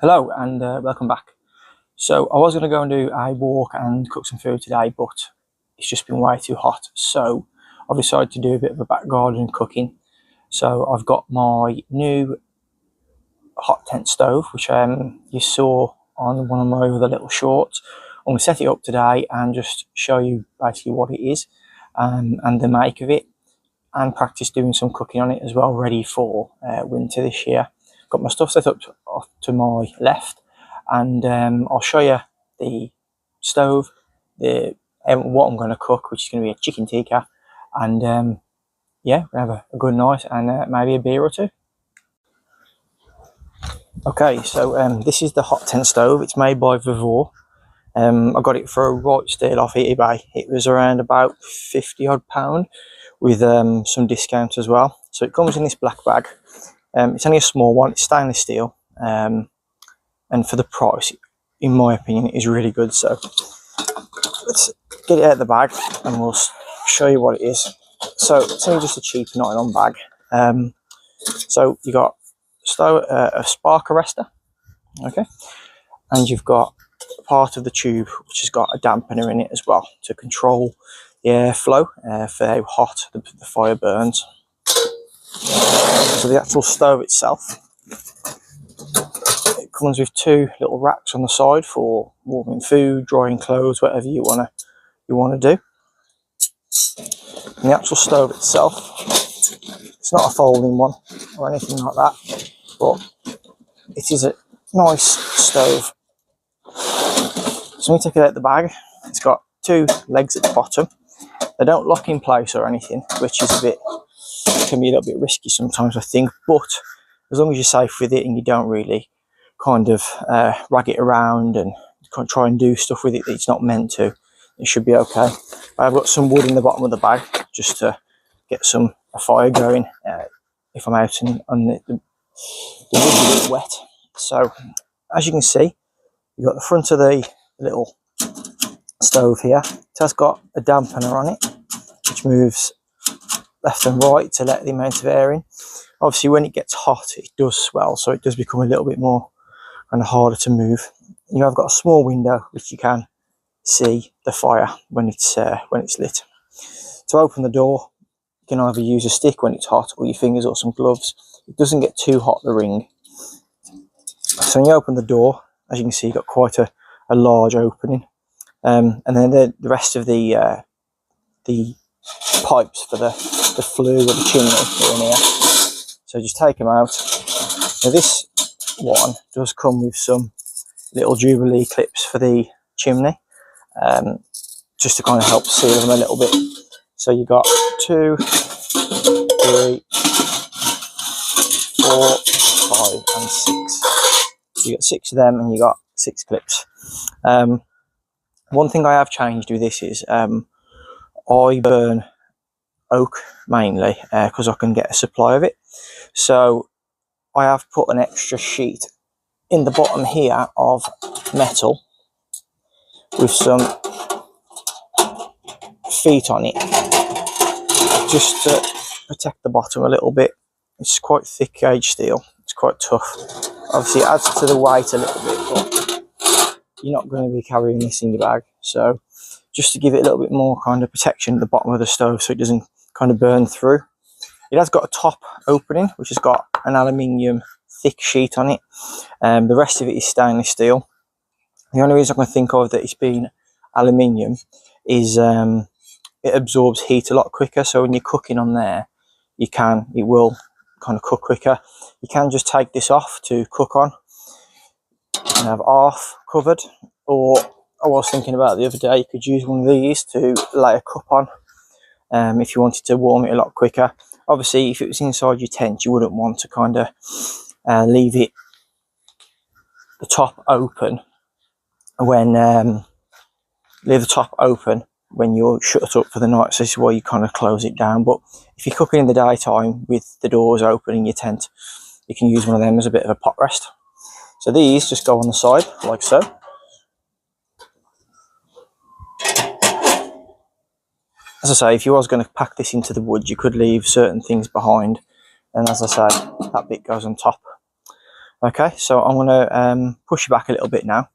Hello and welcome back. So I was going to go and do a walk and cook some food today, but it's just been way too hot. So I've decided to do a bit of a back garden cooking. So I've got my new hot tent stove, which you saw on one of my other little shorts. I'm going to set it up today and just show you basically what it is and the make of it, and practice doing some cooking on it as well, ready for winter this year. Got my stuff set up to my left, and I'll show you the stove, what I'm going to cook, which is going to be a chicken tikka, and yeah, we'll have a good night and maybe a beer or two. Okay, so this is the hot tent stove. It's made by VEVOR. I got it for a right steal off eBay. It was around about £50 with some discount as well. So it comes in this black bag. It's only a small one. It's stainless steel, and for the price, in my opinion, it is really good. So let's get it out of the bag and we'll show you what it is. So it's only just a cheap nylon bag. So you got a spark arrestor, okay, and you've got part of the tube which has got a dampener in it as well to control the airflow for how hot the fire burns. So the actual stove itself, it comes with two little racks on the side for warming food, drying clothes, whatever you wanna do. And the actual stove itself, it's not a folding one or anything like that, but it is a nice stove. So when you take it out of the bag, it's got two legs at the bottom. They don't lock in place or anything, which is can be a little bit risky sometimes, I think, but as long as you're safe with it and you don't really kind of rag it around and try and do stuff with it that it's not meant to, it should be okay. I've got some wood in the bottom of the bag just to get a fire going if I'm out and the wood's a bit wet. So as you can see, you've got the front of the little stove here. It has got a dampener on it which moves left and right to let the amount of air in. Obviously when it gets hot it does swell, so it does become a little bit more kind of harder to move. You have got a small window which you can see the fire when it's lit. To open the door, you can either use a stick when it's hot or your fingers or some gloves. It doesn't get too hot, the ring. So when you open the door, as you can see, you've got quite a large opening, and then the rest of the pipes for the flue or the chimney are in here. So just take them out. Now this one does come with some little Jubilee clips for the chimney, just to kind of help seal them a little bit. So you got 2, 3, 4, 5 and 6. So you got 6 of them and you got 6 clips. One thing I have changed with this is I burn oak mainly because I can get a supply of it. So I have put an extra sheet in the bottom here of metal with some feet on it, just to protect the bottom a little bit. It's quite thick gauge steel, it's quite tough. Obviously it adds to the weight a little bit, but you're not going to be carrying this in your bag. So just to give it a little bit more kind of protection at the bottom of the stove so it doesn't kind of burn through. It has got a top opening which has got an aluminium thick sheet on it. The rest of it is stainless steel. The only reason I can think of that it's been aluminium is it absorbs heat a lot quicker. So when you're cooking on there, it will kind of cook quicker. You can just take this off to cook on and have half covered, or I was thinking about the other day, you could use one of these to lay a cup on if you wanted to warm it a lot quicker. Obviously if it was inside your tent you wouldn't want to kind of leave the top open when you're shut up for the night. So this is why you kind of close it down. But if you're cooking in the daytime with the doors open in your tent, you can use one of them as a bit of a pot rest. So these just go on the side like so. As I say, if you was going to pack this into the wood, you could leave certain things behind, and as I say, that bit goes on top. Okay, so I'm going to push it back a little bit now,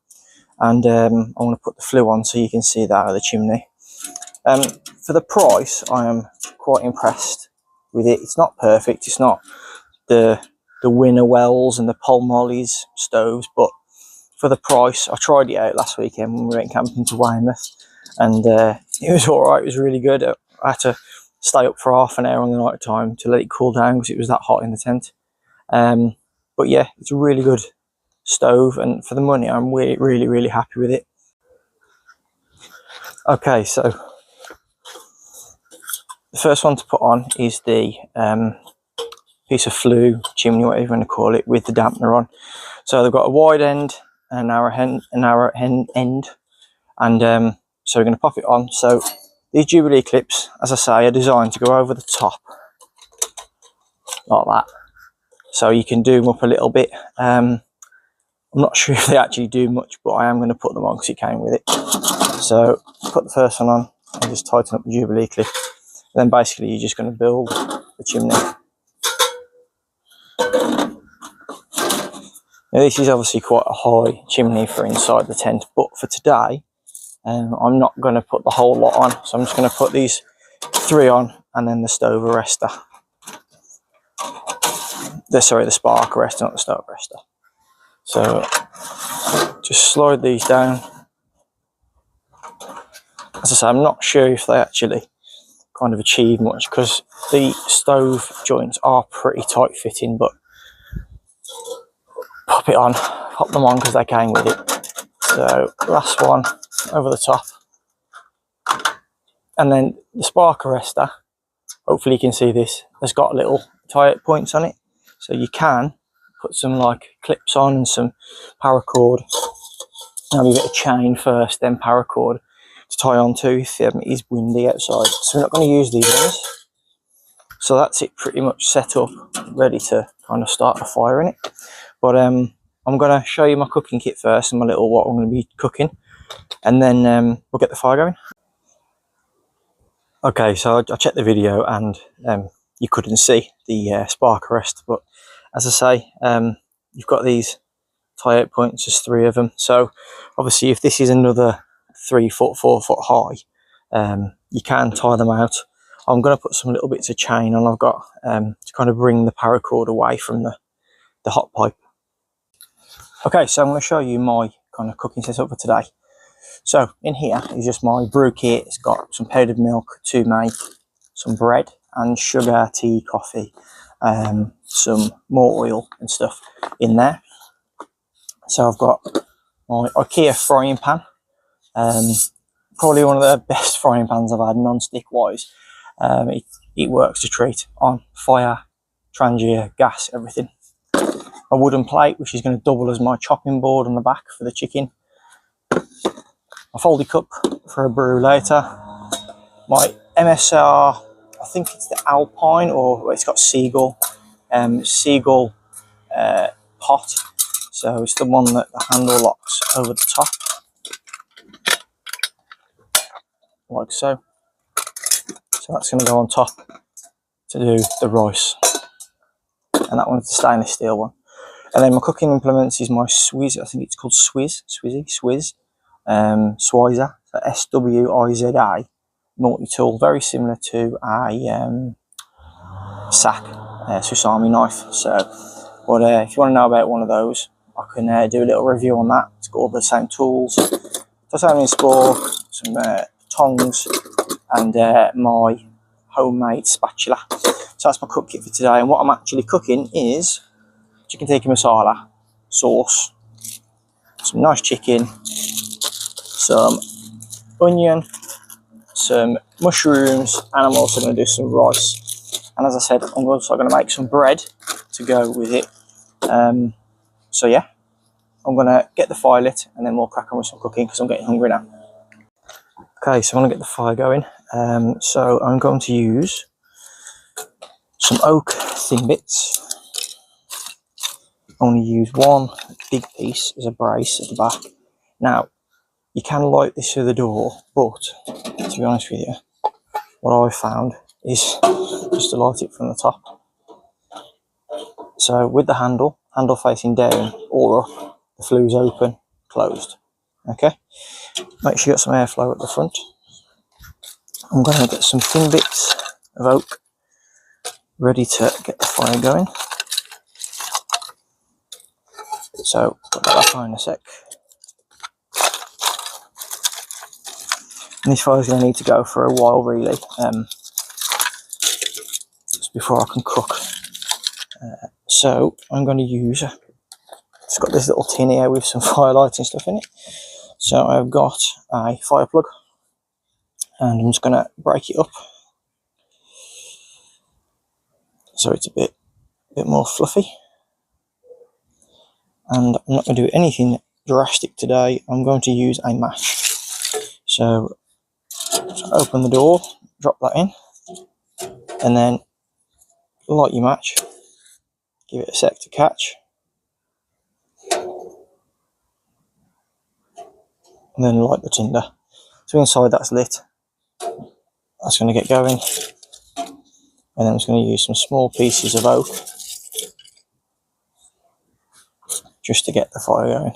and I'm going to put the flue on so you can see that out of the chimney. For the price, I am quite impressed with it. It's not perfect, it's not the Winner Wells and the Palmoli's stoves, but for the price, I tried it out last weekend when we went camping to Weymouth, and it was alright. It was really good. I had to stay up for half an hour on the night time to let it cool down because it was that hot in the tent. But yeah, it's a really good stove, and for the money I'm really happy with it. Okay, so the first one to put on is the piece of flue, chimney, whatever you want to call it, with the dampener on. So they've got a wide end and a narrow end, and so we're going to pop it on. So these Jubilee clips, as I say, are designed to go over the top like that, so you can do them up a little bit. I'm not sure if they actually do much, but I am going to put them on because it came with it. So put the first one on and just tighten up the Jubilee clip, and then basically you're just going to build the chimney. Now this is obviously quite a high chimney for inside the tent, but for today I'm not going to put the whole lot on, so I'm just going to put these 3 on and then the stove arrestor. Sorry, the spark arrestor, not the stove arrestor. So just slide these down. As I say, I'm not sure if they actually kind of achieve much because the stove joints are pretty tight fitting, but pop them on because they came with it. So last one over the top, and then the spark arrestor, hopefully you can see this, has got little tie-up points on it, so you can put some like clips on and some paracord, maybe a bit of chain first, then paracord to tie on to if it is windy outside. So we're not going to use these ones. So that's it, pretty much set up, ready to kind of start a fire in it. But I'm going to show you my cooking kit first and my little what I'm going to be cooking, and then we'll get the fire going. Okay, so I checked the video and you couldn't see the spark arrest, but as I say, you've got these tie-out points, there's 3 of them. So obviously if this is another 3 foot, 4 foot high, you can tie them out. I'm going to put some little bits of chain on. I've got to kind of bring the paracord away from the hot pipe. Okay, so I'm going to show you my kind of cooking setup for today. So in here is just my brew kit. It's got some powdered milk to make, some bread and sugar, tea, coffee, some more oil and stuff in there. So I've got my IKEA frying pan, probably one of the best frying pans I've had non-stick wise. It works a treat on fire, Trangia, gas, everything. A wooden plate which is going to double as my chopping board on the back for the chicken. A folding cup for a brew later. My MSR, I think it's the Alpine, or it's got Seagull. Seagull pot. So it's the one that the handle locks over the top. Like so. So that's going to go on top to do the rice. And that one's the stainless steel one. And then my cooking implements is my Swizz, I think it's called Swizz, Swizza, so SWIZA multi-tool, very similar to a SAK Swiss Army knife. So, but if you want to know about one of those, I can do a little review on that. It's got all the same tools, titanium spork, some tongs, and my homemade spatula. So that's my cook kit for today. And what I'm actually cooking is chicken tikka masala, sauce, some nice chicken, some onion, some mushrooms, and I'm also going to do some rice. And as I said, I'm also going to make some bread to go with it. So yeah, I'm going to get the fire lit and then we'll crack on with some cooking because I'm getting hungry now. Okay, so I'm going to get the fire going. So I'm going to use some oak thin bits. I'm going to use one big piece as a brace at the back. Now, you can light this through the door, but to be honest with you, what I found is just to light it from the top. So with the handle handle facing down or up, the flue's open, closed. Okay, make sure you got some airflow at the front. I'm going to get some thin bits of oak ready to get the fire going. So put that back on in a sec. And this fire's going to need to go for a while, really, just before I can cook. So I'm going to use, it's got this little tin here with some firelights and stuff in it. So I've got a fire plug, and I'm just going to break it up so it's a bit more fluffy. And I'm not going to do anything drastic today. I'm going to use a match. So open the door, drop that in, and then light your match. Give it a sec to catch, and then light the tinder. So inside that's lit. That's going to get going, and then I'm just going to use some small pieces of oak just to get the fire going.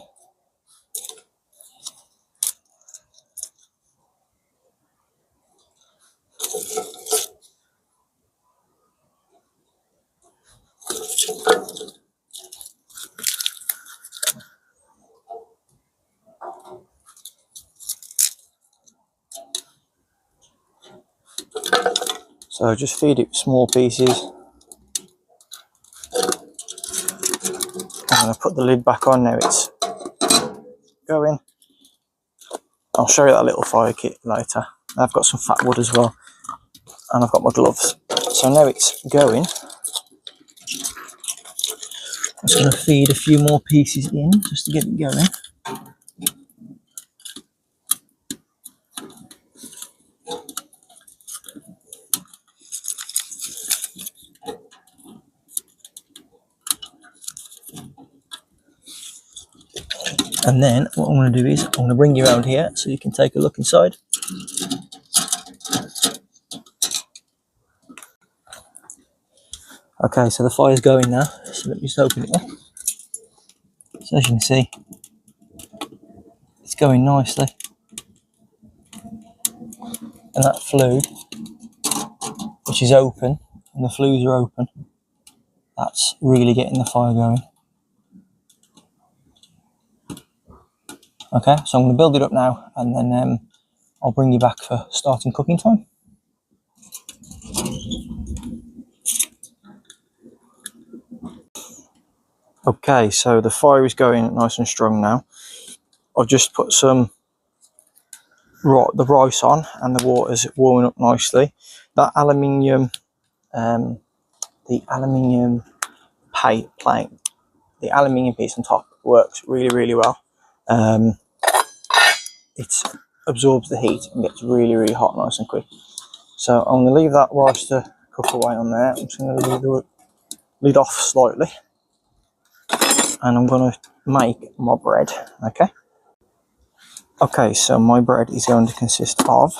So just feed it small pieces. I'm going to put the lid back on now, it's going. I'll show you that little fire kit later. I've got some fat wood as well, and I've got my gloves. So now it's going. I'm just going to feed a few more pieces in just to get it going. And then what I'm going to do is I'm going to bring you around here so you can take a look inside. Okay, so the fire's going now, so let me just open it up. So as you can see, it's going nicely. And that flue, which is open, and the flues are open, that's really getting the fire going. Okay, so I'm going to build it up now, and then I'll bring you back for starting cooking time. Okay, so the fire is going nice and strong now. I've just put the rice on, and the water's warming up nicely. That aluminium, the aluminium plate, the aluminium piece on top works really well. It absorbs the heat and gets really hot nice and quick. So I'm going to leave that rice to cook away on there. I'm just going to leave the lid off slightly, and I'm going to make my bread. Okay, so my bread is going to consist of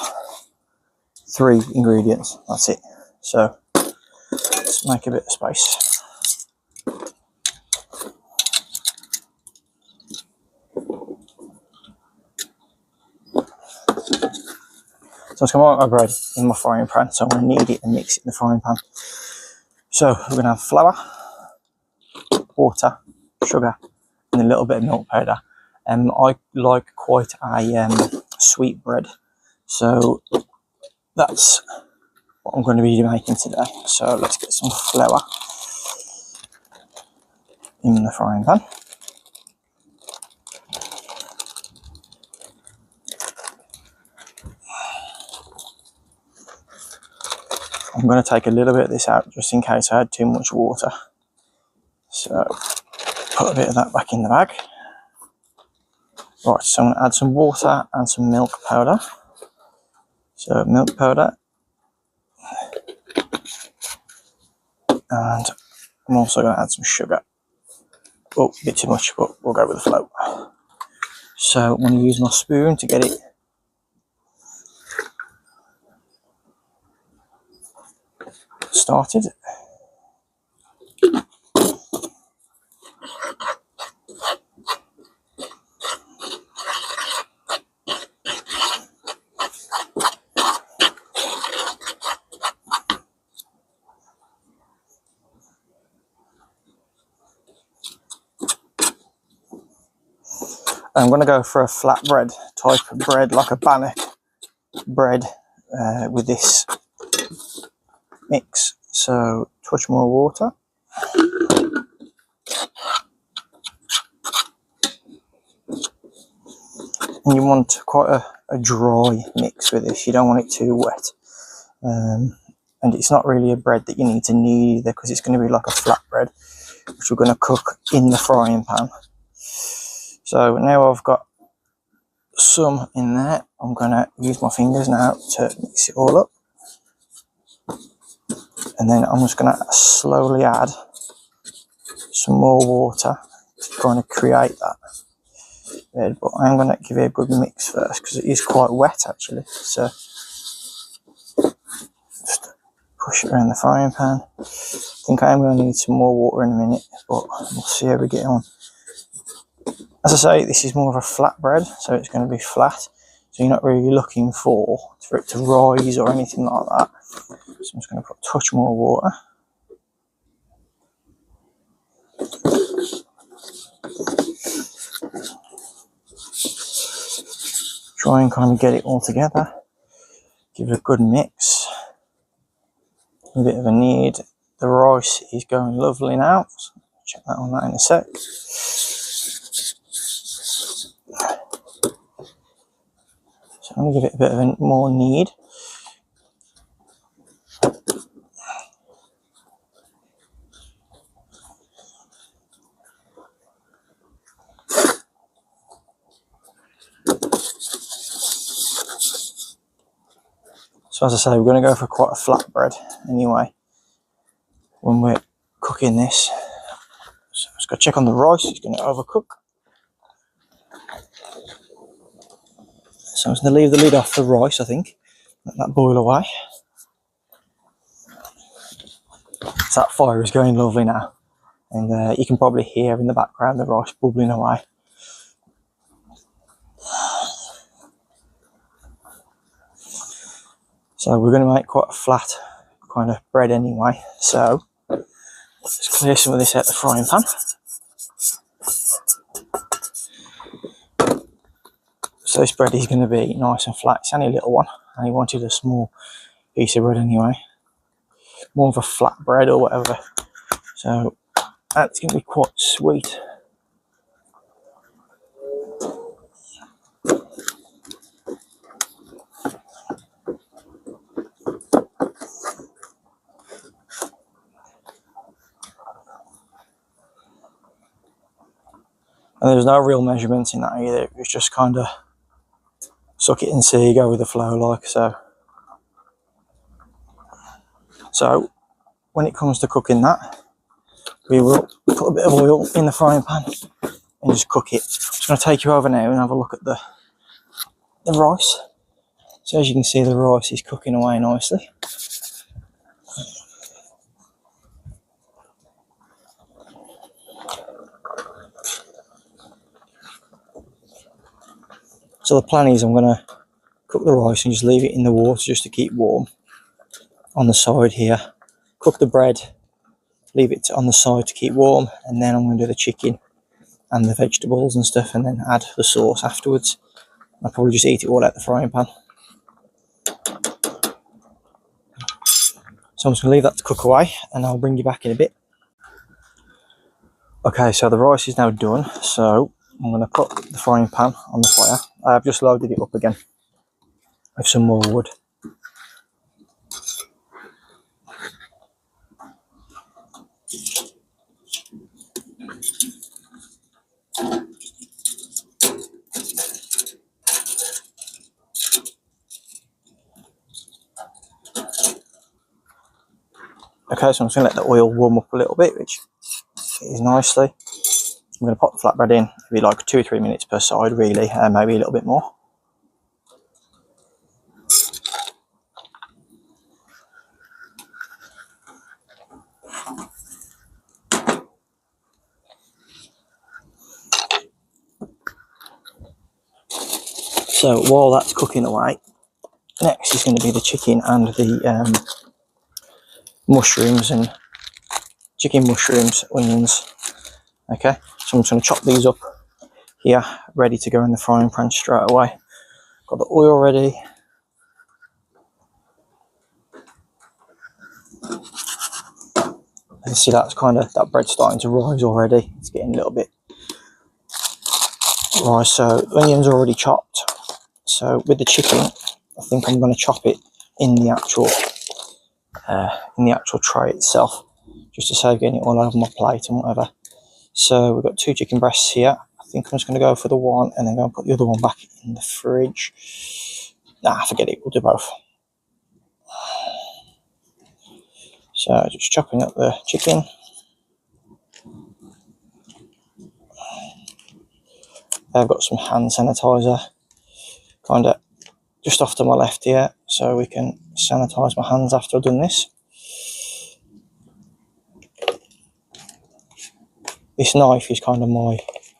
3 ingredients. That's it. So let's make a bit of space. So I'm going to make my bread in my frying pan, so I'm going to knead it and mix it in the frying pan. So we're going to have flour, water, sugar, and a little bit of milk powder. I like quite a sweet bread, so that's what I'm going to be making today. So let's get some flour in the frying pan. I'm going to take a little bit of this out just in case I had too much water. So put a bit of that back in the bag. Right, so I'm going to add some water and some milk powder. So milk powder. And I'm also going to add some sugar. Oh, a bit too much, but we'll go with the flow. So I'm going to use my spoon to get it started. I'm going to go for a flatbread type of bread, like a bannock bread with this mix. So touch more water. And you want quite a dry mix with this. You don't want it too wet. And it's not really a bread that you need to knead either, because it's going to be like a flatbread, which we're going to cook in the frying pan. So now I've got some in there. I'm going to use my fingers now to mix it all up. And then I'm just going to slowly add some more water to kind of create that bread. But I'm going to give it a good mix first, because it is quite wet actually. So just push it around the frying pan. I think I am going to need some more water in a minute, but we'll see how we get on. As I say, this is more of a flat bread, so it's going to be flat. So you're not really looking for it to rise or anything like that. So I'm just going to put a touch more water. Try and kind of get it all together. Give it a good mix. A bit of a knead. The rice is going lovely now. So check that on that in a sec. So I'm going to give it a bit of a more knead. So as I say, we're going to go for quite a flat bread anyway when we're cooking this. So I'm just going to check on the rice. It's going to overcook. So I'm just going to leave the lid off the rice, I think. Let that boil away. So that fire is going lovely now. And you can probably hear in the background the rice bubbling away. So we're going to make quite a flat kind of bread anyway. So let's clear some of this out the frying pan. So this bread is going to be nice and flat. It's only a little one. I only wanted a small piece of bread anyway. More of a flat bread or whatever. So that's going to be quite sweet. And there's no real measurements in that either. It's just kind of suck it and see, go with the flow like so. So when it comes to cooking that, we will put a bit of oil in the frying pan and just cook it. I'm just going to take you over now and have a look at the rice. So as you can see, the rice is cooking away nicely. So the plan is I'm going to cook the rice and just leave it in the water just to keep warm on the side here. Cook the bread, leave it on the side to keep warm, and then I'm going to do the chicken and the vegetables and stuff, and then add the sauce afterwards. I'll probably just eat it all out the frying pan. So I'm just going to leave that to cook away, and I'll bring you back in a bit. Okay, so the rice is now done, so I'm going to put the frying pan on the fire. I've just loaded it up again with some more wood. Okay, so I'm just going to let the oil warm up a little bit, which is nicely. I'm going to pop the flatbread in, maybe like 2 or 3 minutes per side really, and maybe a little bit more. So while that's cooking away, next is going to be the chicken and the mushrooms and chicken, mushrooms, onions. Okay, so I'm just going to chop these up here, ready to go in the frying pan straight away. Got the oil ready. You can see that's that bread's starting to rise already. It's getting a little bit right. So the onions are already chopped. So with the chicken, I think I'm going to chop it in the actual tray itself, just to save getting it all over my plate and whatever. So we've got 2 chicken breasts here. I think I'm just going to go for the one and then go and put the other one back in the fridge. Nah, forget it. We'll do both. So just chopping up the chicken. I've got some hand sanitizer just off to my left here, so we can sanitize my hands after I've done this. This knife is kind of my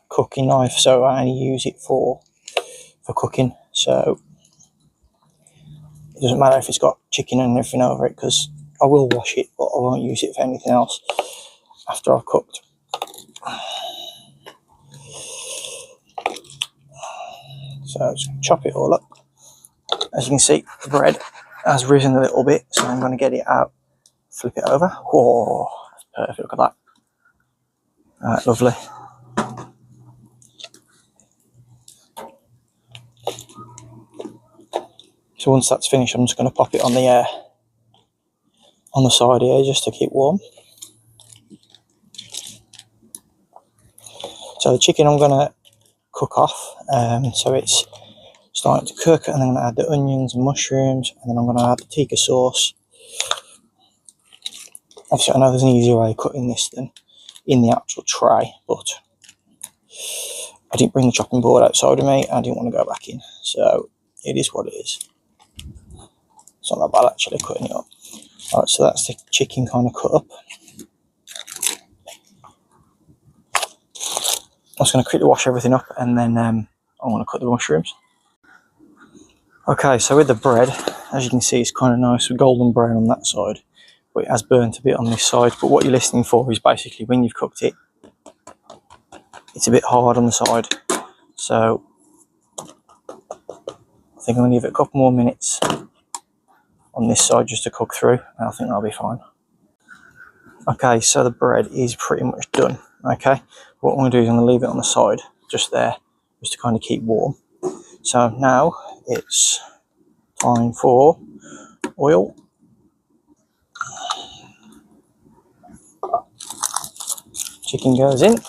cooking knife, so I only use it for cooking. So it doesn't matter if it's got chicken and everything over it, because I will wash it, but I won't use it for anything else after I've cooked. So just chop it all up. As you can see, the bread has risen a little bit, so I'm going to get it out, flip it over. Whoa, that's perfect. Look at that. Alright, lovely. So once that's finished, I'm just going to pop it on the side here, just to keep warm. So the chicken I'm going to cook off, so it's starting to cook, and then I'm going to add the onions and mushrooms, and then I'm going to add the tikka sauce. Obviously I know there's an easier way of cutting this than in the actual tray, but I didn't bring the chopping board outside of me. I didn't want to go back in, so it is what it is. It's not that bad actually cutting it up. Alright, so that's the chicken kind of cut up. I'm just going to quickly wash everything up, and then I want to cut the mushrooms. Okay, so with the bread, as you can see, it's kind of nice with golden brown on that side, but it has burnt a bit on this side. But what you're listening for is basically when you've cooked it, it's a bit hard on the side. So I think I'm going to give it a couple more minutes on this side just to cook through, and I think that'll be fine. Okay, so the bread is pretty much done. Okay, what I'm going to do is I'm going to leave it on the side, just there, just to kind of keep warm. So now it's time for oil. Chicken goes in.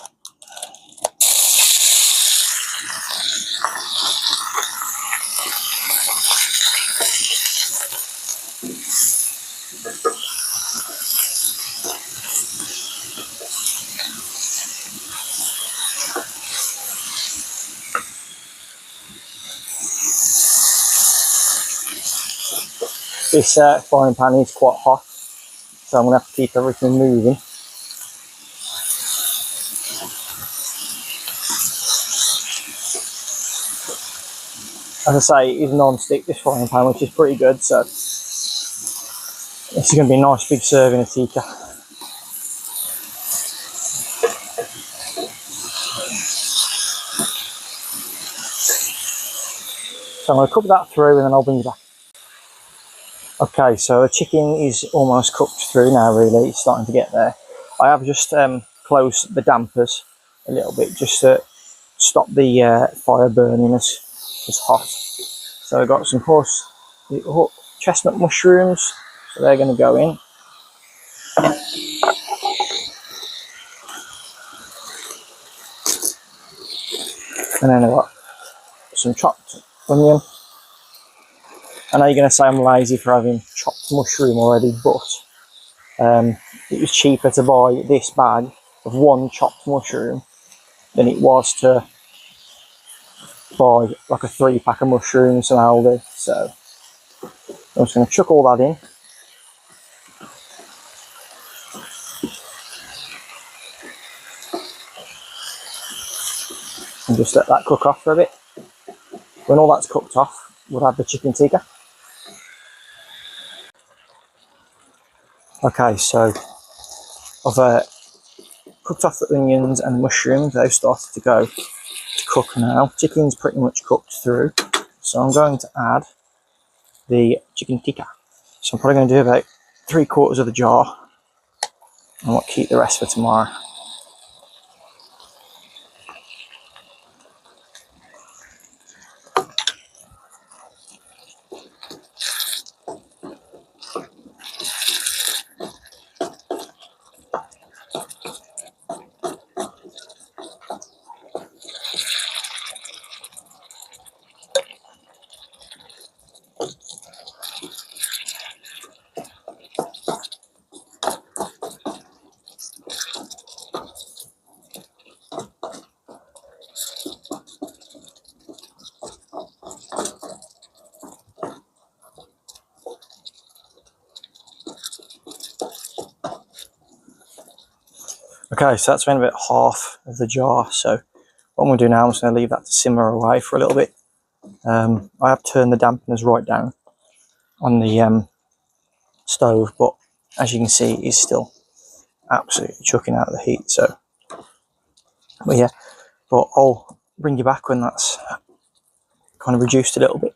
This frying pan is quite hot, so I'm going to have to keep everything moving. As I say, it is non-stick, this frying pan, which is pretty good, so this is going to be a nice big serving of tikka. So I'm going to cook that through, and then I'll bring you back. Okay, so the chicken is almost cooked through now, really. It's starting to get there. I have just closed the dampers a little bit, just to stop the fire burning as hot. So I've got some chestnut mushrooms, so they're going to go in. And then I've got some chopped onion. I know you're going to say I'm lazy for having chopped mushroom already, but it was cheaper to buy this bag of 1 chopped mushroom than it was to buy like a 3-pack of mushrooms from Aldi. So I'm just going to chuck all that in. And just let that cook off for a bit. When all that's cooked off, we'll add the chicken tikka. Okay, so I've cooked off the onions and the mushrooms. They've started to cook now. Chicken's pretty much cooked through. So I'm going to add the chicken tikka. So I'm probably going to do about 3/4 of the jar. And we'll keep the rest for tomorrow. Okay, so that's been about half of the jar. So what I'm going to do now, I'm just going to leave that to simmer away for a little bit. I have turned the dampeners right down on the stove, but as you can see, it's still absolutely chucking out the heat. So, but yeah, but I'll bring you back when that's kind of reduced a little bit.